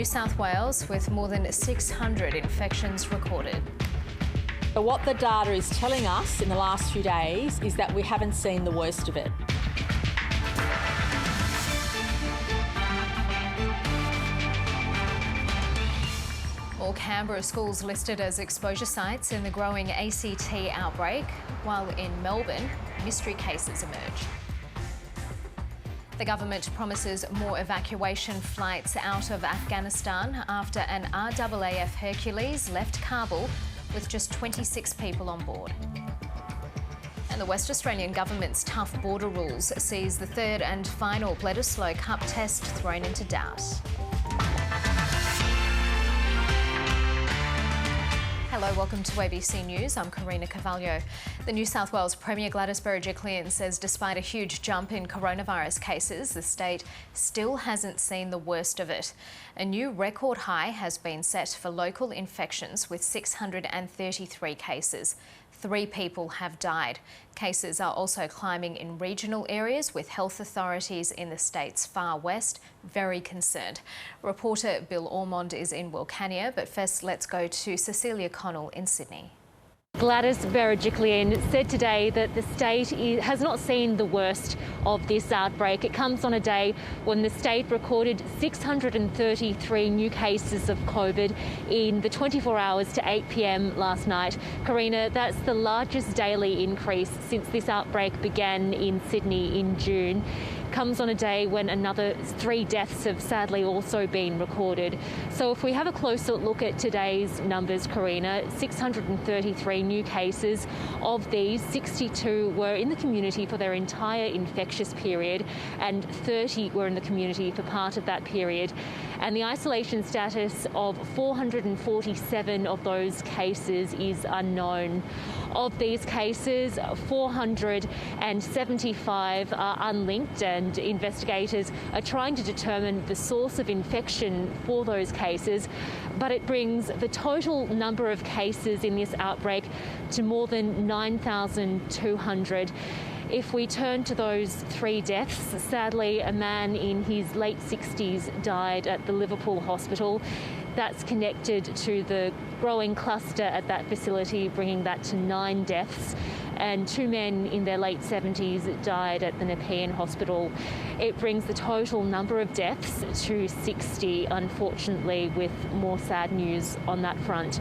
New South Wales with more than 600 infections recorded. But what the data is telling us in the last few days is that we haven't seen the worst of it. All Canberra schools listed as exposure sites in the growing ACT outbreak, while in Melbourne, mystery cases emerge. The government promises more evacuation flights out of Afghanistan after an RAAF Hercules left Kabul with just 26 people on board. And the West Australian government's tough border rules sees the third and final Bledisloe Cup test thrown into doubt. Hello, welcome to ABC News. I'm Karina Carvalho. The New South Wales Premier Gladys Berejiklian says despite a huge jump in coronavirus cases, the state still hasn't seen the worst of it. A new record high has been set for local infections with 633 cases. 3 people have died. Cases are also climbing in regional areas, with health authorities in the state's far west very concerned. Reporter Bill Ormond is in Wilcannia, but first let's go to Cecilia Connell in Sydney. Gladys Berejiklian said today that the state has not seen the worst of this outbreak. It comes on a day when the state recorded 633 new cases of COVID in the 24 hours to 8 p.m. last night. Karina, that's the largest daily increase since this outbreak began in Sydney in June. Comes on a day when another 3 deaths have sadly also been recorded. So if we have a closer look at today's numbers, Karina, 633 new cases. Of these, 62 were in the community for their entire infectious period and 30 were in the community for part of that period. And the isolation status of 447 of those cases is unknown. Of these cases, 475 are unlinked, and investigators are trying to determine the source of infection for those cases. But it brings the total number of cases in this outbreak to more than 9,200. If we turn to those 3 deaths, sadly, a man in his late 60s died at the Liverpool hospital. That's connected to the growing cluster at that facility, bringing that to 9 deaths. And 2 men in their late 70s died at the Nepean hospital. It brings the total number of deaths to 60, unfortunately, with more sad news on that front.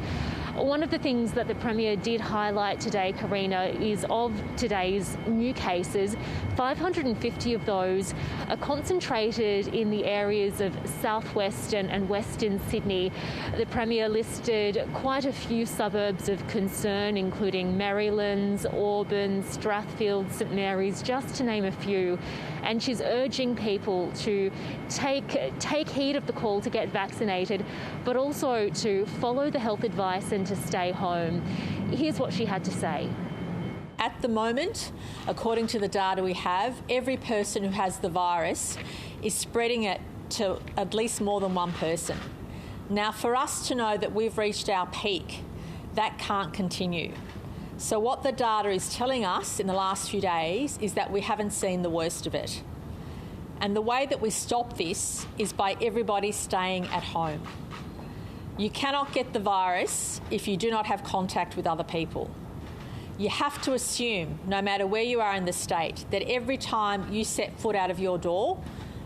One of the things that the Premier did highlight today, Karina, is of today's new cases, 550 of those are concentrated in the areas of southwestern and western Sydney. The Premier listed quite a few suburbs of concern, including Marylands, Auburn, Strathfield, St Mary's, just to name a few. And she's urging people to take heed of the call to get vaccinated, but also to follow the health advice and to stay home. Here's what she had to say. At the moment, according to the data we have, every person who has the virus is spreading it to at least more than one person. Now, for us to know that we've reached our peak, that can't continue. So what the data is telling us in the last few days is that we haven't seen the worst of it. And the way that we stop this is by everybody staying at home. You cannot get the virus if you do not have contact with other people. You have to assume, no matter where you are in the state, that every time you set foot out of your door,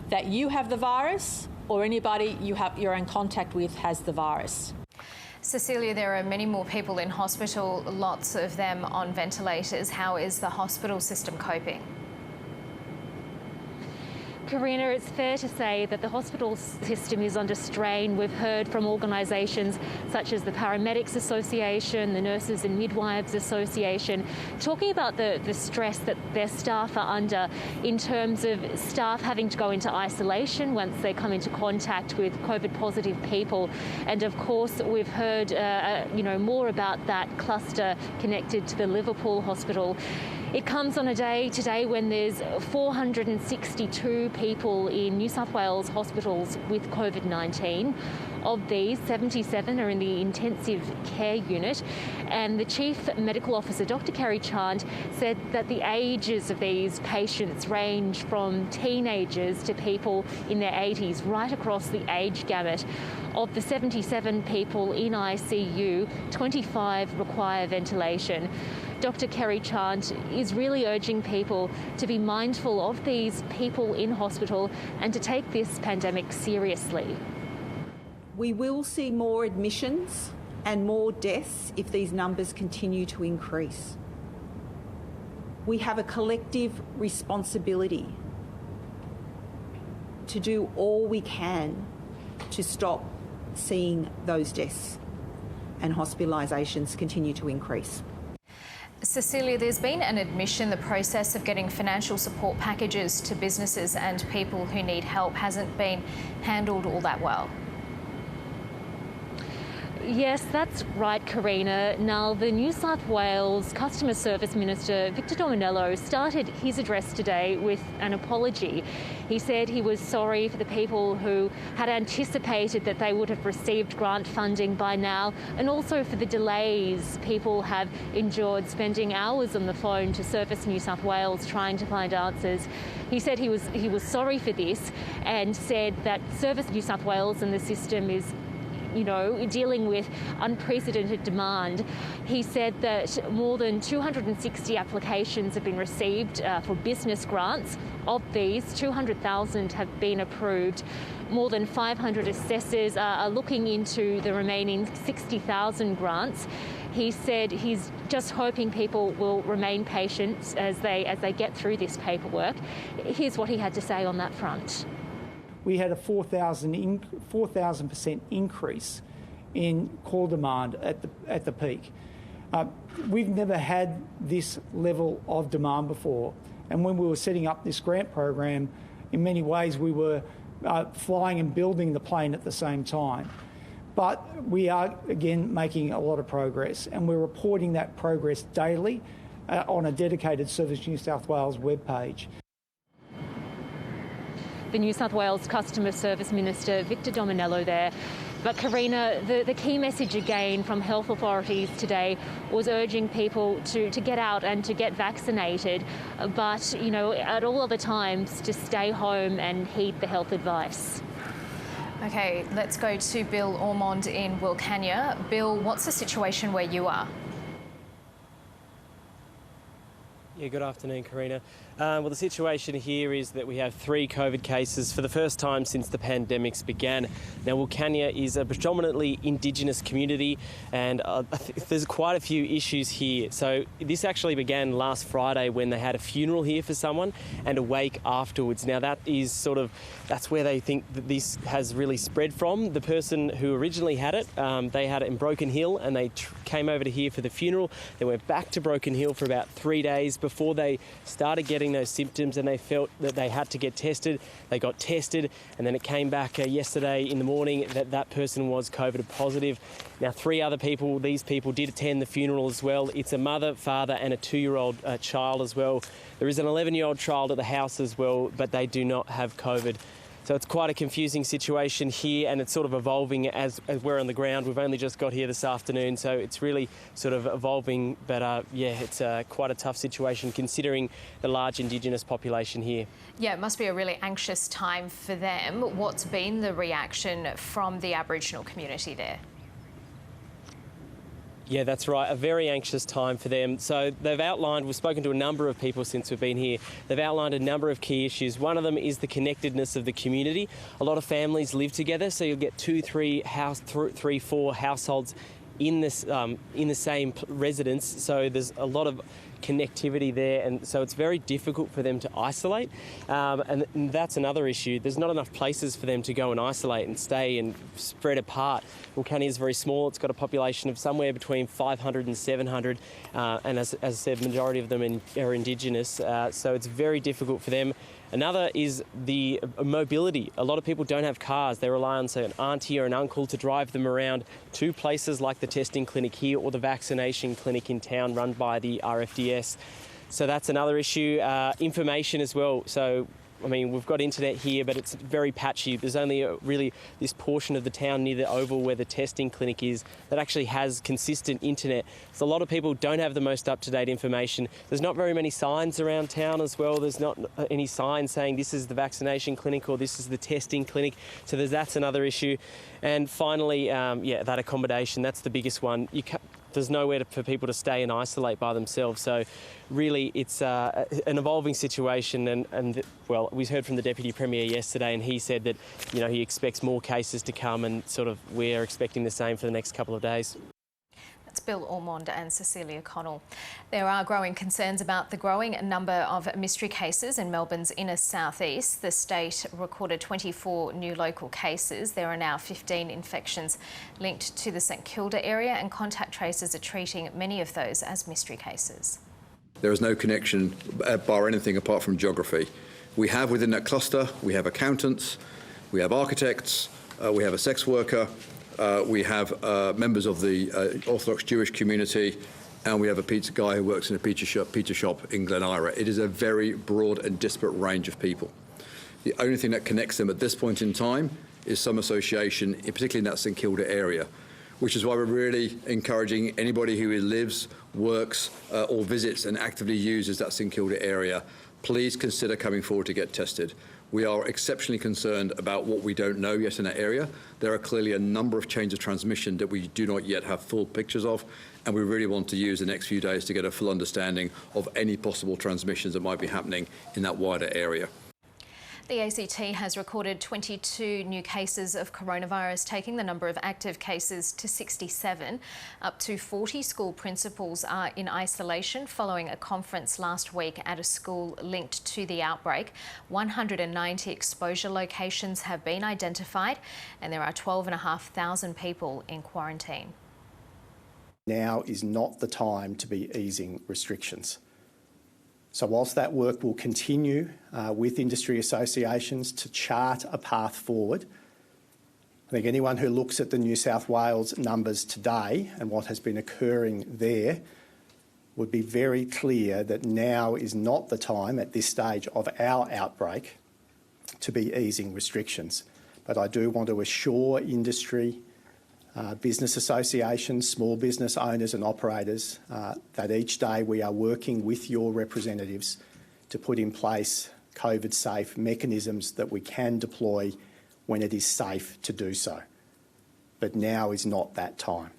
that you have the virus or anybody you're in contact with has the virus. Cecilia, there are many more people in hospital, lots of them on ventilators. How is the hospital system coping? Karina, it's fair to say that the hospital system is under strain. We've heard from organisations such as the Paramedics Association, the Nurses and Midwives Association, talking about the stress that their staff are under in terms of staff having to go into isolation once they come into contact with COVID-positive people. And of course, we've heard more about that cluster connected to the Liverpool hospital. It comes on a day today when there's 462 people in New South Wales hospitals with COVID-19. Of these, 77 are in the intensive care unit. And the Chief Medical Officer, Dr. Kerry Chant, said that the ages of these patients range from teenagers to people in their 80s, right across the age gamut. Of the 77 people in ICU, 25 require ventilation. Dr. Kerry Chant is really urging people to be mindful of these people in hospital and to take this pandemic seriously. We will see more admissions and more deaths if these numbers continue to increase. We have a collective responsibility to do all we can to stop seeing those deaths and hospitalisations continue to increase. Cecilia, there's been an admission the process of getting financial support packages to businesses and people who need help hasn't been handled all that well. Yes, that's right, Karina. Now, the New South Wales Customer Service Minister, Victor Dominello, started his address today with an apology. He said he was sorry for the people who had anticipated that they would have received grant funding by now, and also for the delays people have endured spending hours on the phone to Service New South Wales trying to find answers. He said he was sorry for this and said that Service New South Wales and the system is dealing with unprecedented demand. He said that more than 260 applications have been received for business grants. Of these, 200,000 have been approved. More than 500 assessors are looking into the remaining 60,000 grants. He said he's just hoping people will remain patient as they get through this paperwork. Here's what he had to say on that front. We had a 4,000% increase in call demand at the peak. We've never had this level of demand before. And when we were setting up this grant program, in many ways we were flying and building the plane at the same time. But we are, again, making a lot of progress, and we're reporting that progress daily on a dedicated Service New South Wales webpage. The New South Wales Customer Service Minister, Victor Dominello there. But Karina, the key message again from health authorities today was urging people to get out and to get vaccinated, but, at all other times to stay home and heed the health advice. Okay, let's go to Bill Ormond in Wilcannia. Bill, what's the situation where you are? Yeah, good afternoon, Karina. Well, the situation here is that we have 3 COVID cases for the first time since the pandemics began. Now, Wilcannia is a predominantly Indigenous community, and there's quite a few issues here. So this actually began last Friday when they had a funeral here for someone and a wake afterwards. Now, that's where they think that this has really spread from. The person who originally had it, they had it in Broken Hill, and they came over to here for the funeral. They went back to Broken Hill for about 3 days before they started getting those symptoms, and they felt that they had to get tested. They got tested, and then it came back yesterday in the morning that person was COVID positive. Now, 3 other people, these people did attend the funeral as well. It's a mother, father and a 2-year-old child as well. There is an 11-year-old child at the house as well, but they do not have COVID. So it's quite a confusing situation here, and it's sort of evolving as we're on the ground. We've only just got here this afternoon, so it's really sort of evolving. But it's quite a tough situation considering the large Indigenous population here. Yeah, it must be a really anxious time for them. What's been the reaction from the Aboriginal community there? Yeah, that's right. A very anxious time for them. So we've spoken to a number of people since we've been here. They've outlined a number of key issues. One of them is the connectedness of the community. A lot of families live together, so you'll get 2, 3, 4 households in the same residence. So there's a lot of connectivity there, and so it's very difficult for them to isolate, and that's another issue. There's not enough places for them to go and isolate and stay and spread apart. Wilcannia is very small. It's got a population of somewhere between 500 and 700, and as I said, majority of them are Indigenous, so it's very difficult for them. Another is the mobility. A lot of people don't have cars. They rely on, say, an auntie or an uncle to drive them around to places like the testing clinic here or the vaccination clinic in town run by the RFDS. So that's another issue. Information as well. So, I mean, we've got internet here, but it's very patchy. There's only really this portion of the town near the Oval where the testing clinic is that actually has consistent internet. So a lot of people don't have the most up-to-date information. There's not very many signs around town as well. There's not any signs saying this is the vaccination clinic or this is the testing clinic. So that's another issue. And finally, that accommodation, that's the biggest one. There's nowhere for people to stay and isolate by themselves. So really it's an evolving situation and well, we heard from the Deputy Premier yesterday and he said that, you know, he expects more cases to come and sort of we're expecting the same for the next couple of days. That's Bill Ormond and Cecilia Connell. There are growing concerns about the growing number of mystery cases in Melbourne's inner southeast. The state recorded 24 new local cases. There are now 15 infections linked to the St Kilda area and contact tracers are treating many of those as mystery cases. There is no connection bar anything apart from geography. We have within that cluster, we have accountants, we have architects, we have a sex worker, we have members of the Orthodox Jewish community, and we have a pizza guy who works in a pizza shop in Glen Ira. It is a very broad and disparate range of people. The only thing that connects them at this point in time is some association, particularly in that St Kilda area, which is why we're really encouraging anybody who lives, works, or visits and actively uses that St Kilda area, please consider coming forward to get tested. We are exceptionally concerned about what we don't know yet in that area. There are clearly a number of chains of transmission that we do not yet have full pictures of, and we really want to use the next few days to get a full understanding of any possible transmissions that might be happening in that wider area. The ACT has recorded 22 new cases of coronavirus, taking the number of active cases to 67. Up to 40 school principals are in isolation following a conference last week at a school linked to the outbreak. 190 exposure locations have been identified and there are 12,500 people in quarantine. Now is not the time to be easing restrictions. So whilst that work will continue with industry associations to chart a path forward, I think anyone who looks at the New South Wales numbers today and what has been occurring there would be very clear that now is not the time at this stage of our outbreak to be easing restrictions. But I do want to assure industry, business associations, small business owners and operators that each day we are working with your representatives to put in place COVID-safe mechanisms that we can deploy when it is safe to do so. But now is not that time.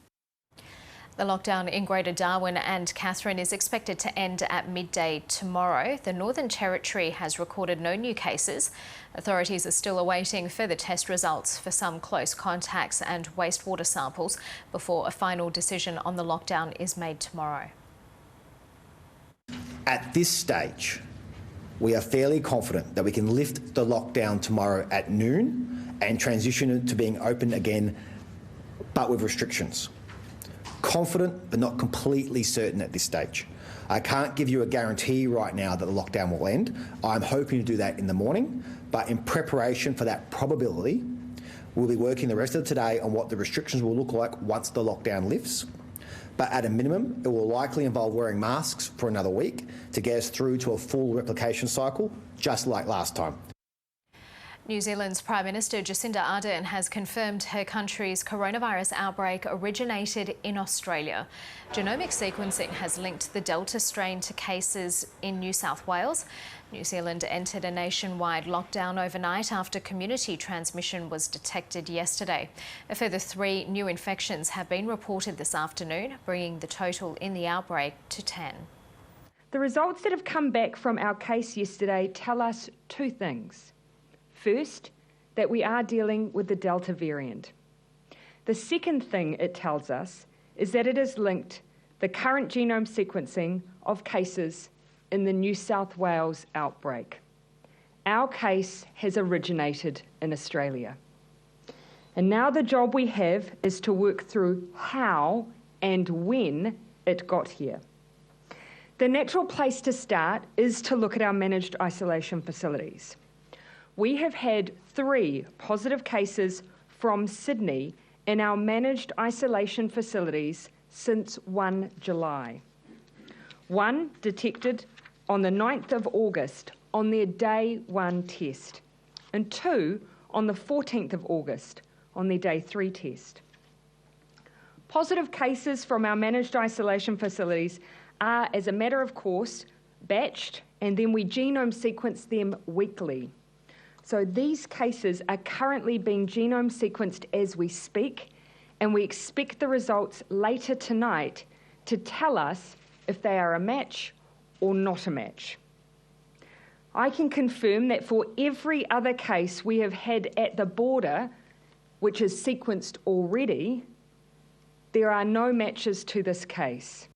The lockdown in Greater Darwin and Katherine is expected to end at midday tomorrow. The Northern Territory has recorded no new cases. Authorities are still awaiting further test results for some close contacts and wastewater samples before a final decision on the lockdown is made tomorrow. At this stage, we are fairly confident that we can lift the lockdown tomorrow at noon and transition it to being open again, but with restrictions. Confident, but not completely certain at this stage. I can't give you a guarantee right now that the lockdown will end. I'm hoping to do that in the morning, but in preparation for that probability, we'll be working the rest of today on what the restrictions will look like once the lockdown lifts. But at a minimum, it will likely involve wearing masks for another week to get us through to a full replication cycle, just like last time. New Zealand's Prime Minister Jacinda Ardern has confirmed her country's coronavirus outbreak originated in Australia. Genomic sequencing has linked the Delta strain to cases in New South Wales. New Zealand entered a nationwide lockdown overnight after community transmission was detected yesterday. A further 3 new infections have been reported this afternoon, bringing the total in the outbreak to 10. The results that have come back from our case yesterday tell us 2 things. First, that we are dealing with the Delta variant. The second thing it tells us is that it has linked the current genome sequencing of cases in the New South Wales outbreak. Our case has originated in Australia. And now the job we have is to work through how and when it got here. The natural place to start is to look at our managed isolation facilities. We have had 3 positive cases from Sydney in our managed isolation facilities since 1 July. 1 detected on the 9th of August on their day 1 test, and 2 on the 14th of August on their day 3 test. Positive cases from our managed isolation facilities are, as a matter of course, batched, and then we genome sequence them weekly. So these cases are currently being genome sequenced as we speak, and we expect the results later tonight to tell us if they are a match or not a match. I can confirm that for every other case we have had at the border, which is sequenced already, there are no matches to this case.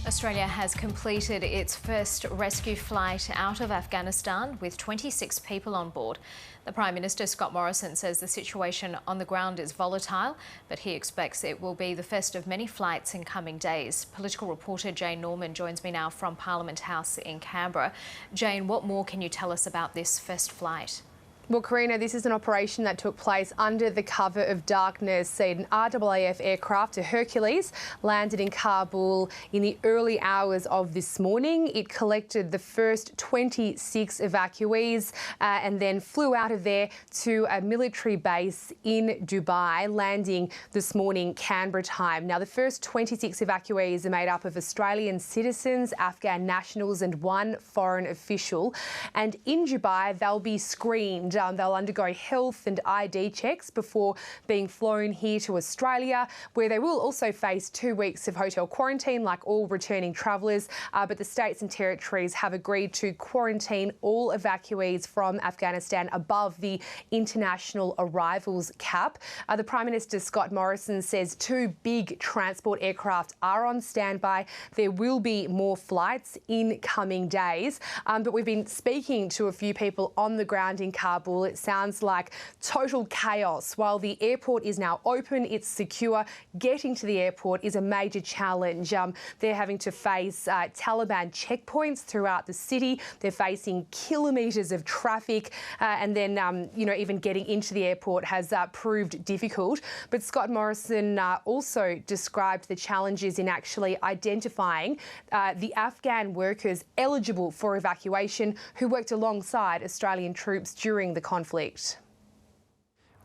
Australia has completed its first rescue flight out of Afghanistan with 26 people on board. The Prime Minister, Scott Morrison, says the situation on the ground is volatile, but he expects it will be the first of many flights in coming days. Political reporter Jane Norman joins me now from Parliament House in Canberra. Jane, what more can you tell us about this first flight? Well, Karina, this is an operation that took place under the cover of darkness. An RAAF aircraft, a Hercules, landed in Kabul in the early hours of this morning. It collected the first 26 evacuees and then flew out of there to a military base in Dubai, landing this morning Canberra time. Now, the first 26 evacuees are made up of Australian citizens, Afghan nationals and 1 foreign official. And in Dubai, they'll be screened. They'll undergo health and ID checks before being flown here to Australia, where they will also face 2 weeks of hotel quarantine like all returning travellers. But the states and territories have agreed to quarantine all evacuees from Afghanistan above the international arrivals cap. The Prime Minister, Scott Morrison, says 2 big transport aircraft are on standby. There will be more flights in coming days. But we've been speaking to a few people on the ground in Kabul. It sounds like total chaos. While the airport is now open, it's secure, getting to the airport is a major challenge. They're having to face Taliban checkpoints throughout the city. They're facing kilometres of traffic and then, even getting into the airport has proved difficult. But Scott Morrison also described the challenges in actually identifying the Afghan workers eligible for evacuation who worked alongside Australian troops during the conflict.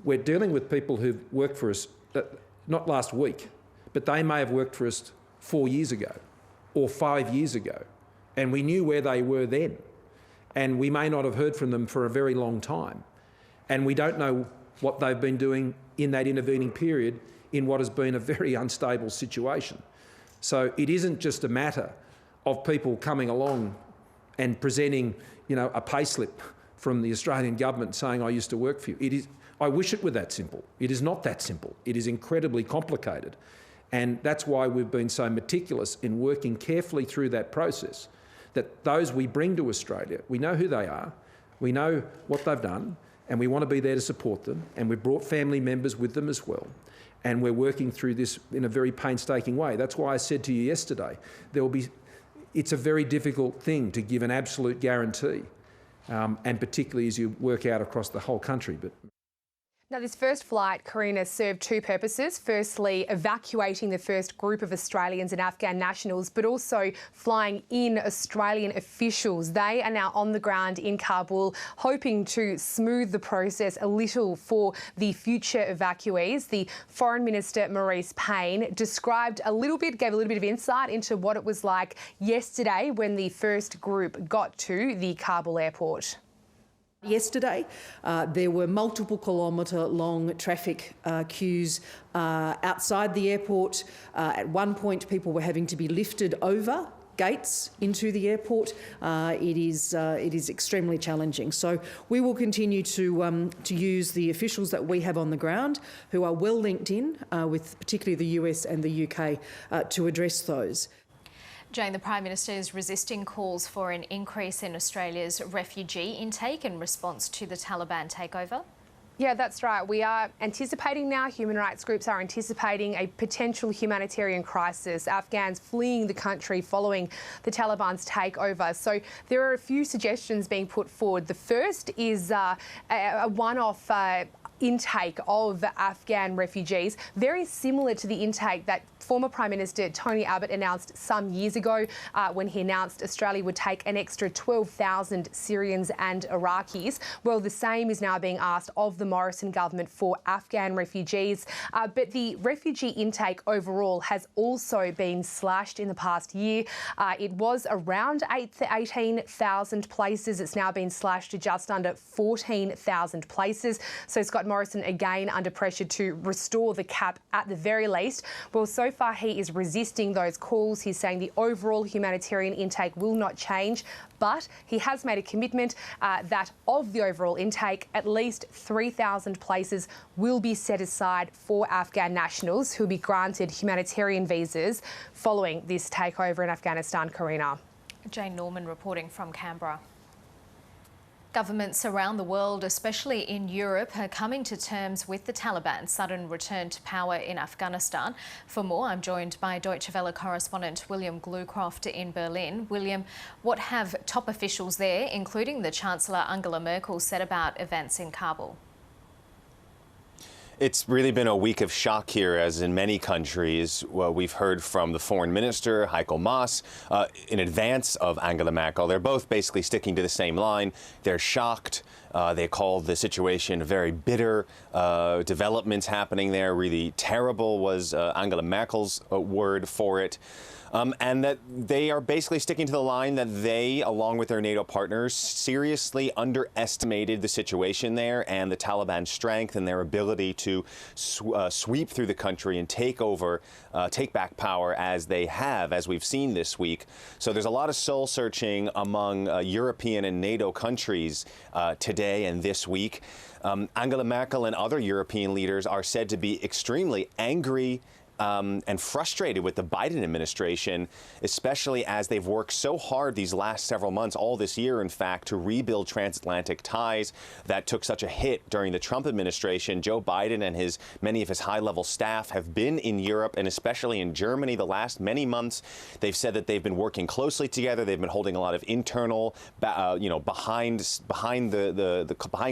We're dealing with people who've worked for us, not last week, but they may have worked for us 4 years ago or 5 years ago, and we knew where they were then. And we may not have heard from them for a very long time. And we don't know what they've been doing in that intervening period in what has been a very unstable situation. So it isn't just a matter of people coming along and presenting, a payslip from the Australian government saying, I used to work for you. I wish it were that simple. It is not that simple. It is incredibly complicated. And that's why we've been so meticulous in working carefully through that process, that those we bring to Australia, we know who they are, we know what they've done, and we want to be there to support them. And we've brought family members with them as well. And we're working through this in a very painstaking way. That's why I said to you yesterday, it's a very difficult thing to give an absolute guarantee. And particularly as you work out across the whole country. Now, this first flight, Karina, served 2 purposes. Firstly, evacuating the first group of Australians and Afghan nationals, but also flying in Australian officials. They are now on the ground in Kabul, hoping to smooth the process a little for the future evacuees. The Foreign Minister, Marise Payne, gave a little bit of insight into what it was like yesterday when the first group got to the Kabul airport. Yesterday, there were multiple kilometre long traffic queues outside the airport. At one point, people were having to be lifted over gates into the airport. It is extremely challenging. So we will continue to use the officials that we have on the ground, who are well linked in with particularly the US and the UK, to address those. Jane, the Prime Minister is resisting calls for an increase in Australia's refugee intake in response to the Taliban takeover. Yeah, that's right. We are anticipating now, human rights groups are anticipating a potential humanitarian crisis, Afghans fleeing the country following the Taliban's takeover. So there are a few suggestions being put forward. The first is a one-off intake of Afghan refugees, very similar to the intake that former Prime Minister Tony Abbott announced some years ago when he announced Australia would take an extra 12,000 Syrians and Iraqis. Well, the same is now being asked of the Morrison government for Afghan refugees. But the refugee intake overall has also been slashed in the past year. It was around 18,000 places. It's now been slashed to just under 14,000 places. So Scott Morrison again under pressure to restore the cap at the very least. Well, so far he is resisting those calls. He's saying the overall humanitarian intake will not change, but he has made a commitment that of the overall intake, at least 3,000 places will be set aside for Afghan nationals who will be granted humanitarian visas following this takeover in Afghanistan. Karina. Jane Norman reporting from Canberra. Governments around the world, especially in Europe, are coming to terms with the Taliban's sudden return to power in Afghanistan. For more, I'm joined by Deutsche Welle correspondent William Glucroft in Berlin. William, what have top officials there, including the Chancellor Angela Merkel, said about events in Kabul? It's really been a week of shock here, as in many countries. Well, we've heard from the foreign minister, Heiko Maas, in advance of Angela Merkel. They're both basically sticking to the same line. They're shocked. They called the situation very bitter. Developments happening there, really terrible was Angela Merkel's word for it. And that they are basically sticking to the line that they, along with their NATO partners, seriously underestimated the situation there and the Taliban's strength and their ability to sweep through the country and take back power as they have, as we've seen this week. So there's a lot of soul searching among European and NATO countries today and this week. Angela Merkel and other European leaders are said to be extremely angry and frustrated with the Biden administration, especially as they've worked so hard these last several months, all this year, in fact, to rebuild transatlantic ties that took such a hit during the Trump administration. Joe Biden and many of his high-level staff have been in Europe and especially in Germany the last many months. They've said that they've been working closely together. They've been holding a lot of internal, behind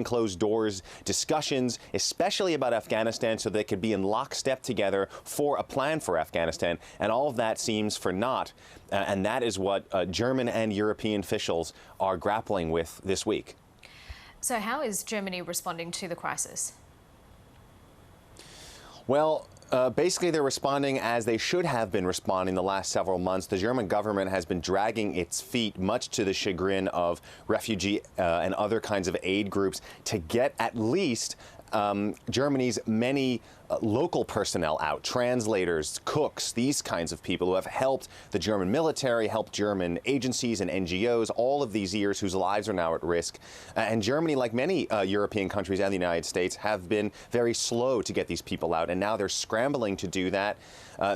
closed doors discussions, especially about Afghanistan, so they could be in lockstep together for a plan for Afghanistan, and all of that seems for naught, and that is what German and European officials are grappling with this week. So how is Germany responding to the crisis? Well, basically they're responding as they should have been responding the last several months. The German government has been dragging its feet, much to the chagrin of refugee and other kinds of aid groups, to get at least Germany's many local personnel out, translators, cooks, these kinds of people who have helped the German military, helped German agencies and NGOs all of these years, whose lives are now at risk. And Germany, like many European countries and the United States, have been very slow to get these people out, and now they're scrambling to do that.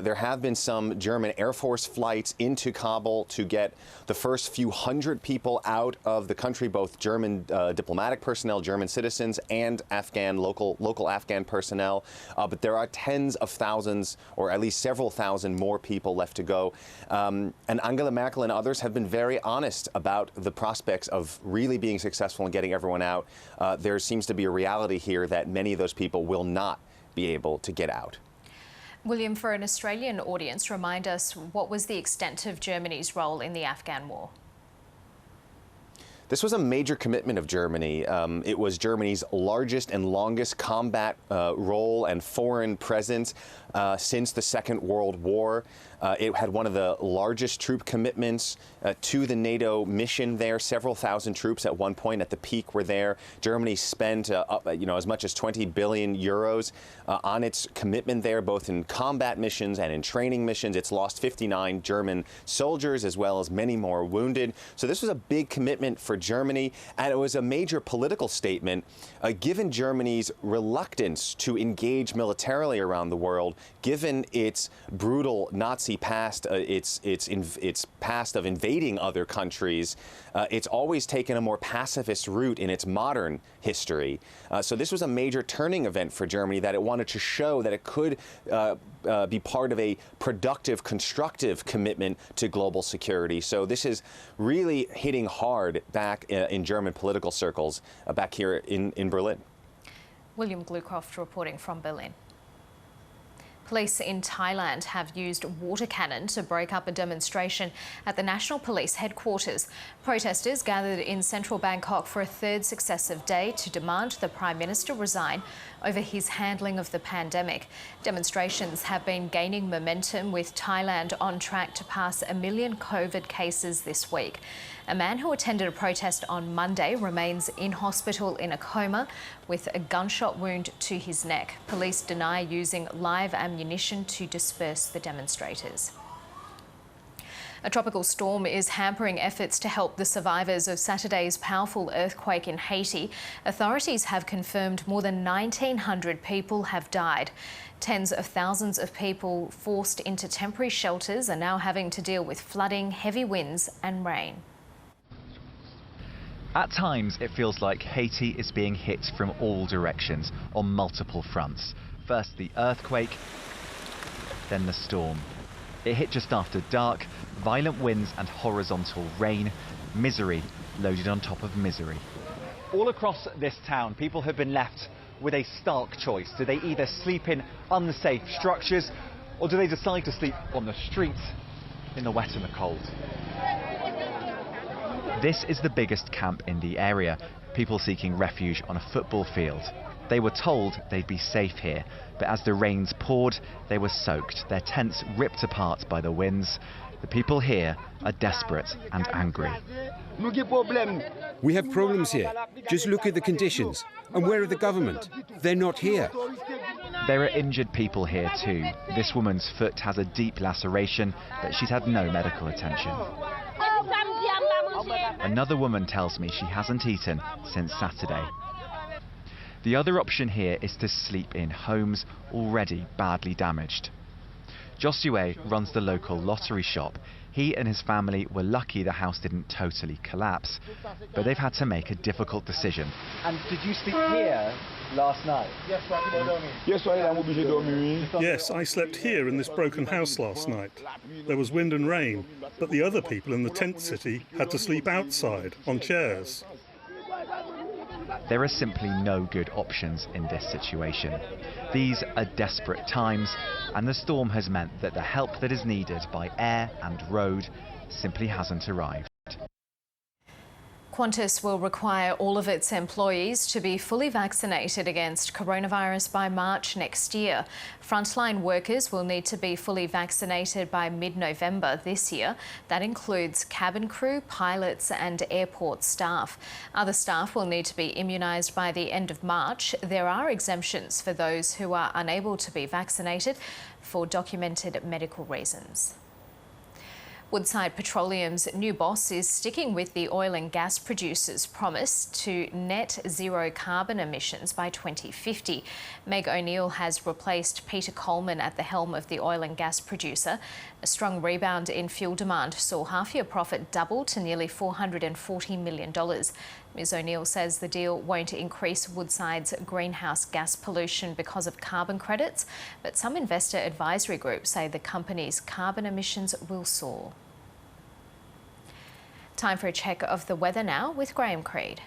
There have been some German Air Force flights into Kabul to get the first few hundred people out of the country, both German diplomatic personnel, German citizens, and local Afghan personnel. But there are tens of thousands, or at least several thousand more people left to go. And Angela Merkel and others have been very honest about the prospects of really being successful in getting everyone out. There seems to be a reality here that many of those people will not be able to get out. William, for an Australian audience, remind us, what was the extent of Germany's role in the Afghan war? This was a major commitment of Germany. It was Germany's largest and longest combat role and foreign presence since the Second World War. It had one of the largest troop commitments to the NATO mission there. Several thousand troops at one point at the peak were there. Germany spent as much as 20 billion euros on its commitment there, both in combat missions and in training missions. It's lost 59 German soldiers as well as many more wounded. So this was a big commitment for Germany, and it was a major political statement given Germany's reluctance to engage militarily around the world, given its brutal Nazi past, its past of invading other countries. It's always taken a more pacifist route in its modern history. So this was a major turning event for Germany, that it wanted to show that it could be part of a productive, constructive commitment to global security. So this is really hitting hard back in German political circles back here in Berlin. William Glucroft reporting from Berlin. Police in Thailand have used water cannon to break up a demonstration at the National Police headquarters. Protesters gathered in central Bangkok for a third successive day to demand the Prime Minister resign over his handling of the pandemic. Demonstrations have been gaining momentum, with Thailand on track to pass 1 million COVID cases this week. A man who attended a protest on Monday remains in hospital in a coma with a gunshot wound to his neck. Police deny using live ammunition to disperse the demonstrators. A tropical storm is hampering efforts to help the survivors of Saturday's powerful earthquake in Haiti. Authorities have confirmed more than 1,900 people have died. Tens of thousands of people forced into temporary shelters are now having to deal with flooding, heavy winds and rain. At times, it feels like Haiti is being hit from all directions on multiple fronts. First the earthquake, then the storm. It hit just after dark, violent winds and horizontal rain, misery loaded on top of misery. All across this town, people have been left with a stark choice. Do they either sleep in unsafe structures, or do they decide to sleep on the streets in the wet and the cold? This is the biggest camp in the area, people seeking refuge on a football field. They were told they'd be safe here, but as the rains poured, they were soaked, their tents ripped apart by the winds. The people here are desperate and angry. We have problems here. Just look at the conditions. And where are the government? They're not here. There are injured people here too. This woman's foot has a deep laceration, but she's had no medical attention. Another woman tells me she hasn't eaten since Saturday. The other option here is to sleep in homes already badly damaged. Josue runs the local lottery shop. He and his family were lucky the house didn't totally collapse, but they've had to make a difficult decision. And did you sleep here last night? Yes, I slept here in this broken house last night. There was wind and rain, but the other people in the tent city had to sleep outside on chairs. There are simply no good options in this situation. These are desperate times, and the storm has meant that the help that is needed by air and road simply hasn't arrived. Qantas will require all of its employees to be fully vaccinated against coronavirus by March next year. Frontline workers will need to be fully vaccinated by mid-November this year. That includes cabin crew, pilots and airport staff. Other staff will need to be immunised by the end of March. There are exemptions for those who are unable to be vaccinated for documented medical reasons. Woodside Petroleum's new boss is sticking with the oil and gas producers' promise to net zero carbon emissions by 2050. Meg O'Neill has replaced Peter Coleman at the helm of the oil and gas producer. A strong rebound in fuel demand saw half-year profit double to nearly $440 million. Ms O'Neill says the deal won't increase Woodside's greenhouse gas pollution because of carbon credits, but some investor advisory groups say the company's carbon emissions will soar. Time for a check of the weather now with Graham Creed.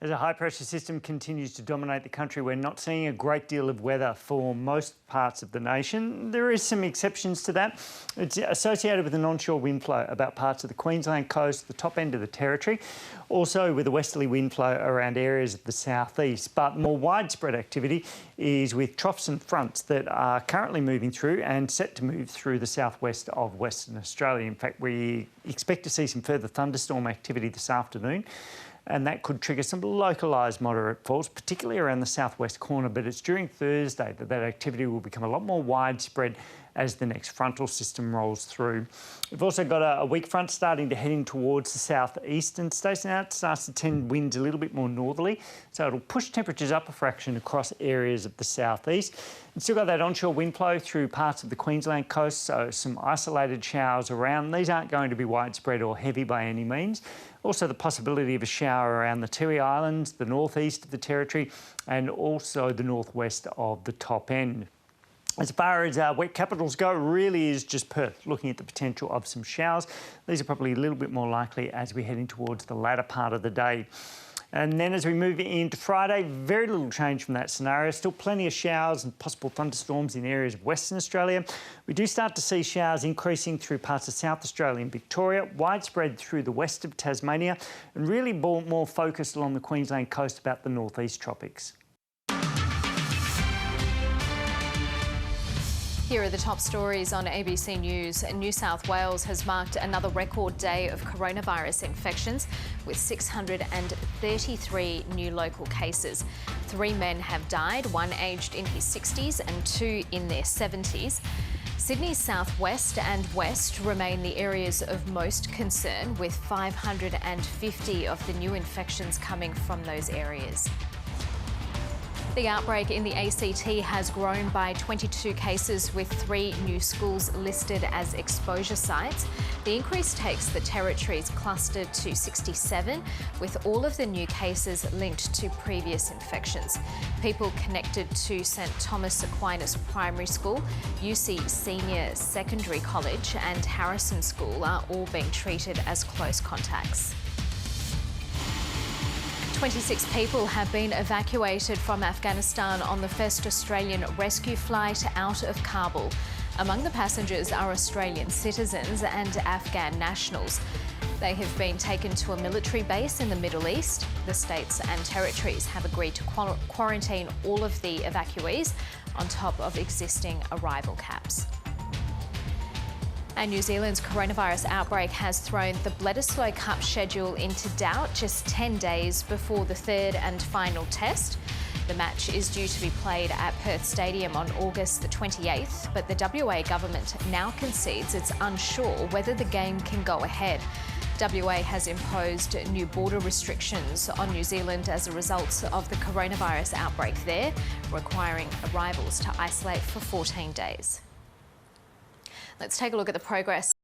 As a high-pressure system continues to dominate the country, we're not seeing a great deal of weather for most parts of the nation. There is some exceptions to that. It's associated with an onshore wind flow about parts of the Queensland coast, the top end of the territory, also with a westerly wind flow around areas of the southeast. But more widespread activity is with troughs and fronts that are currently moving through and set to move through the southwest of Western Australia. In fact, we expect to see some further thunderstorm activity this afternoon, and that could trigger some localised moderate falls, particularly around the southwest corner. But it's during Thursday that activity will become a lot more widespread as the next frontal system rolls through. We've also got a weak front starting to heading towards the southeastern states. Now it starts to tend winds a little bit more northerly, so it'll push temperatures up a fraction across areas of the southeast. We've still got that onshore wind flow through parts of the Queensland coast, so some isolated showers around. These aren't going to be widespread or heavy by any means. Also the possibility of a shower around the Tiwi Islands, the northeast of the territory, and also the northwest of the top end. As far as wet capitals go, really is just Perth, looking at the potential of some showers. These are probably a little bit more likely as we're heading towards the latter part of the day. And then as we move into Friday, very little change from that scenario. Still plenty of showers and possible thunderstorms in areas of Western Australia. We do start to see showers increasing through parts of South Australia and Victoria, widespread through the west of Tasmania, and really more focused along the Queensland coast about the northeast tropics. Here are the top stories on ABC News. New South Wales has marked another record day of coronavirus infections with 633 new local cases. 3 men have died, 1 aged in his 60s and 2 in their 70s. Sydney's southwest and west remain the areas of most concern, with 550 of the new infections coming from those areas. The outbreak in the ACT has grown by 22 cases, with 3 new schools listed as exposure sites. The increase takes the Territory's cluster to 67, with all of the new cases linked to previous infections. People connected to St Thomas Aquinas Primary School, UC Senior Secondary College and Harrison School are all being treated as close contacts. 26 people have been evacuated from Afghanistan on the first Australian rescue flight out of Kabul. Among the passengers are Australian citizens and Afghan nationals. They have been taken to a military base in the Middle East. The states and territories have agreed to quarantine all of the evacuees on top of existing arrival caps. And New Zealand's coronavirus outbreak has thrown the Bledisloe Cup schedule into doubt just 10 days before the third and final test. The match is due to be played at Perth Stadium on August the 28th, but the WA government now concedes it's unsure whether the game can go ahead. WA has imposed new border restrictions on New Zealand as a result of the coronavirus outbreak there, requiring arrivals to isolate for 14 days. Let's take a look at the progress